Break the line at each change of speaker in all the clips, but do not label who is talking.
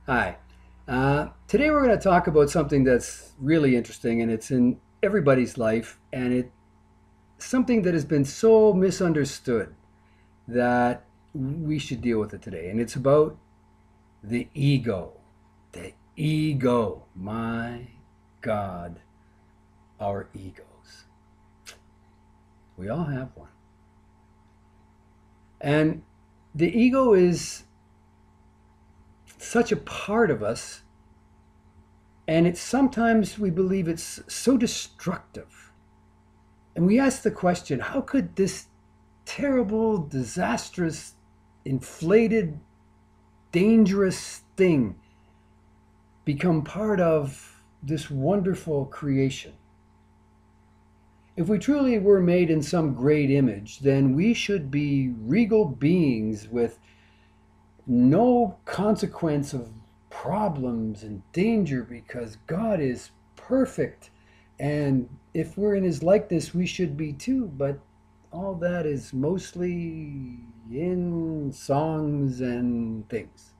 Hi. Today we're going to talk about something that's really interesting, and it's in everybody's life, and it's something that has been so misunderstood that we should deal with it today. And it's about the ego. The ego. My God, our egos. We all have one. And the ego is such a part of us, and it's sometimes we believe it's so destructive. And we ask the question, how could this terrible, disastrous, inflated, dangerous thing become part of this wonderful creation? If we truly were made in some great image, then we should be regal beings with no consequence of problems and danger because God is perfect. And if we're in his likeness, we should be too. But all that is mostly in songs and things.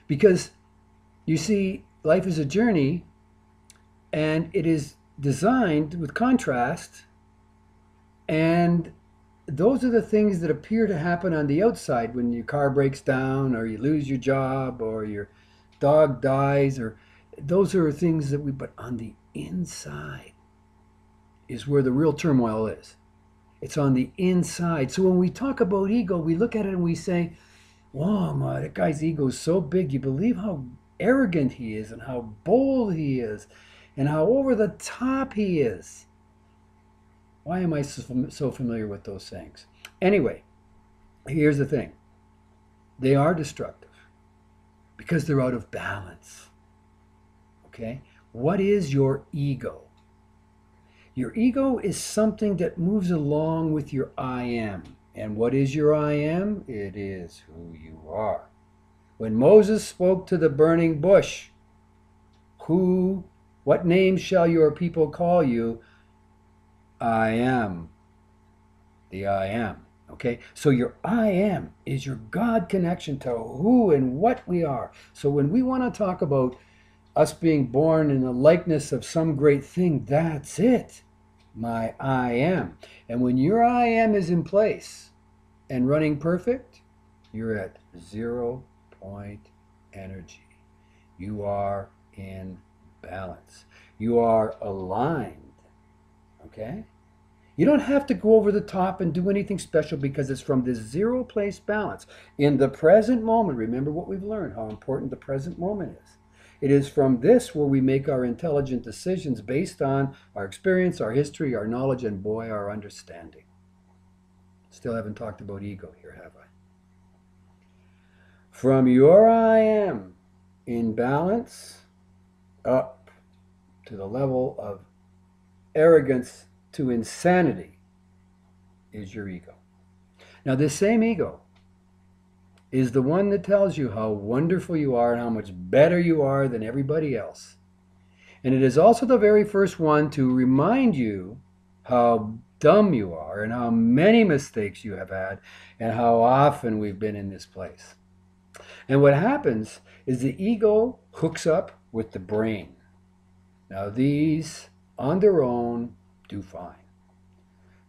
Because you see, life is a journey and it is designed with contrast. And those are the things that appear to happen on the outside when your car breaks down or you lose your job or your dog dies, or those are things that but on the inside is where the real turmoil is. It's on the inside. So when we talk about ego, we look at it and we say, "Whoa, my, that guy's ego is so big. You believe how arrogant he is and how bold he is and how over the top he is." Why am I so familiar with those things? Anyway, here's the thing. They are destructive because they're out of balance. Okay? What is your ego? Your ego is something that moves along with your I am. And what is your I am? It is who you are. When Moses spoke to the burning bush, who, what name shall your people call you? I am the I am. Okay, so your I am is your God connection to who and what we are. So when we want to talk about us being born in the likeness of some great thing, that's it. My I am. And when your I am is in place and running perfect, you're at 0 point energy. You are in balance. You are aligned. Okay? You don't have to go over the top and do anything special because it's from this zero place balance. In the present moment, remember what we've learned, how important the present moment is. It is from this where we make our intelligent decisions based on our experience, our history, our knowledge, and boy, our understanding. Still haven't talked about ego here, have I? From your I am in balance up to the level of arrogance to insanity is your ego. Now, this same ego is the one that tells you how wonderful you are and how much better you are than everybody else. And it is also the very first one to remind you how dumb you are and how many mistakes you have had and how often we've been in this place. And what happens is the ego hooks up with the brain. Now, these on their own do fine.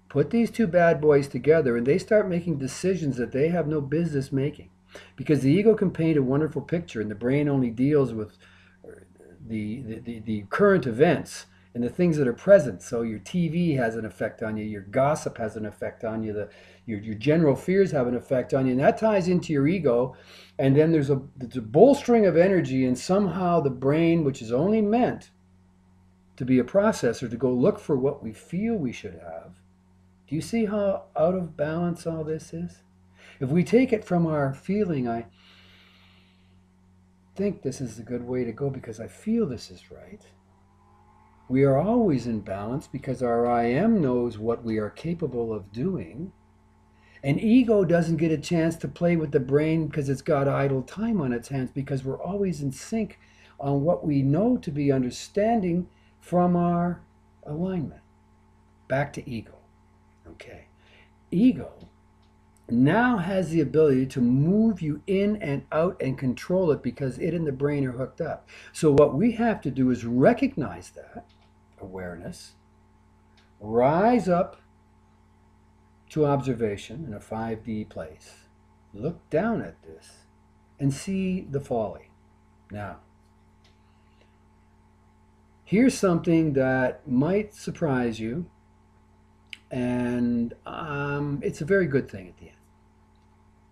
Put these two bad boys together and they start making decisions that they have no business making. Because the ego can paint a wonderful picture and the brain only deals with the current events and the things that are present. So your TV has an effect on you, your gossip has an effect on you, your general fears have an effect on you, and that ties into your ego. And then there's a bolstering of energy, and somehow the brain, which is only meant to be a processor, to go look for what we feel we should have. Do you see how out of balance all this is? If we take it from our feeling, I think this is a good way to go because I feel this is right. We are always in balance because our I am knows what we are capable of doing. And ego doesn't get a chance to play with the brain because it's got idle time on its hands because we're always in sync on what we know to be understanding from our alignment. Back to ego. Okay. Ego now has the ability to move you in and out and control it because it and the brain are hooked up. So what we have to do is recognize that awareness, rise up to observation in a 5D place, look down at this, and see the folly. Now, here's something that might surprise you, and it's a very good thing at the end.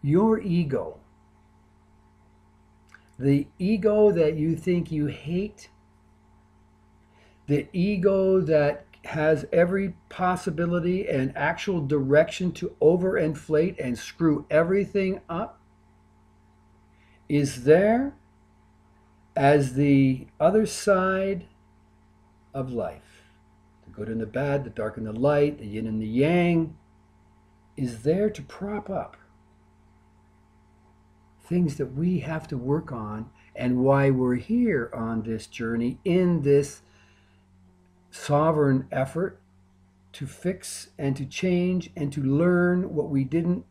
Your ego, the ego that you think you hate, the ego that has every possibility and actual direction to overinflate and screw everything up, is there as the other side of life. The good and the bad, the dark and the light, the yin and the yang, is there to prop up things that we have to work on, and why we're here on this journey in this sovereign effort to fix and to change and to learn what we didn't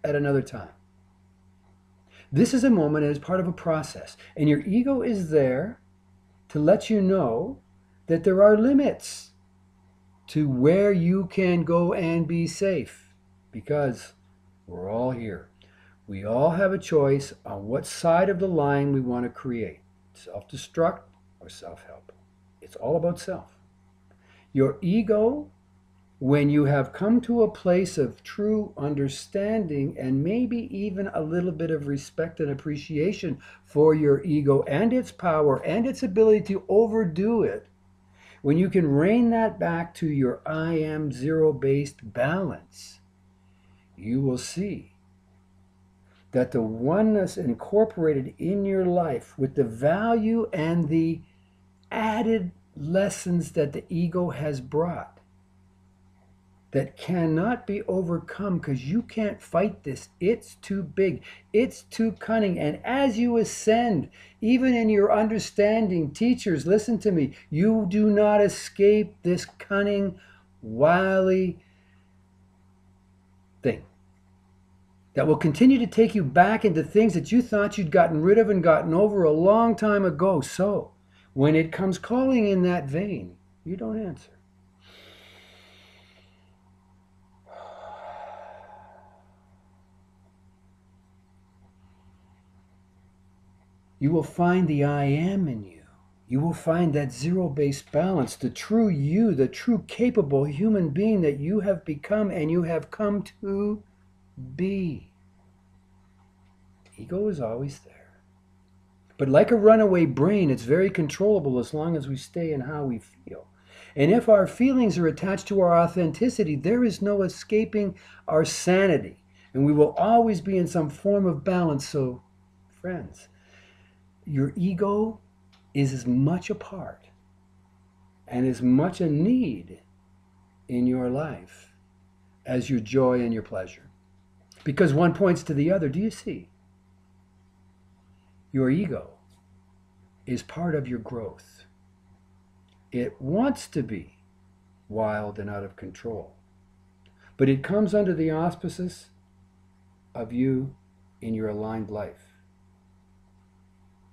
at another time. This is a moment and it's part of a process. And your ego is there to let you know that there are limits to where you can go and be safe, because we're all here. We all have a choice on what side of the line we want to create, self-destruct or self-help. It's all about self. Your ego, when you have come to a place of true understanding and maybe even a little bit of respect and appreciation for your ego and its power and its ability to overdo it, when you can rein that back to your I am zero-based balance, you will see that the oneness incorporated in your life with the value and the added lessons that the ego has brought that cannot be overcome, because you can't fight this. It's too big. It's too cunning. And as you ascend, even in your understanding, teachers, listen to me, you do not escape this cunning, wily thing that will continue to take you back into things that you thought you'd gotten rid of and gotten over a long time ago. So when it comes calling in that vein, you don't answer. You will find the I am in you. You will find that zero-based balance, the true you, the true capable human being that you have become and you have come to be. Ego is always there. But like a runaway brain, it's very controllable as long as we stay in how we feel. And if our feelings are attached to our authenticity, there is no escaping our sanity. And we will always be in some form of balance. So, friends, your ego is as much a part and as much a need in your life as your joy and your pleasure. Because one points to the other. Do you see? Your ego is part of your growth. It wants to be wild and out of control, but it comes under the auspices of you in your aligned life.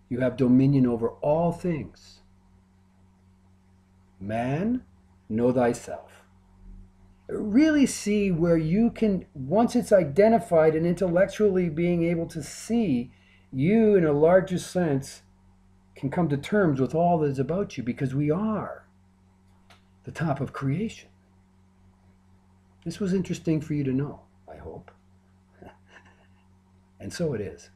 You have dominion over all things. Man, know thyself. Really see where you can, once it's identified and intellectually being able to see, you in a larger sense can come to terms with all that is about you, because we are the top of creation. This was interesting for you to know, I hope. And so it is.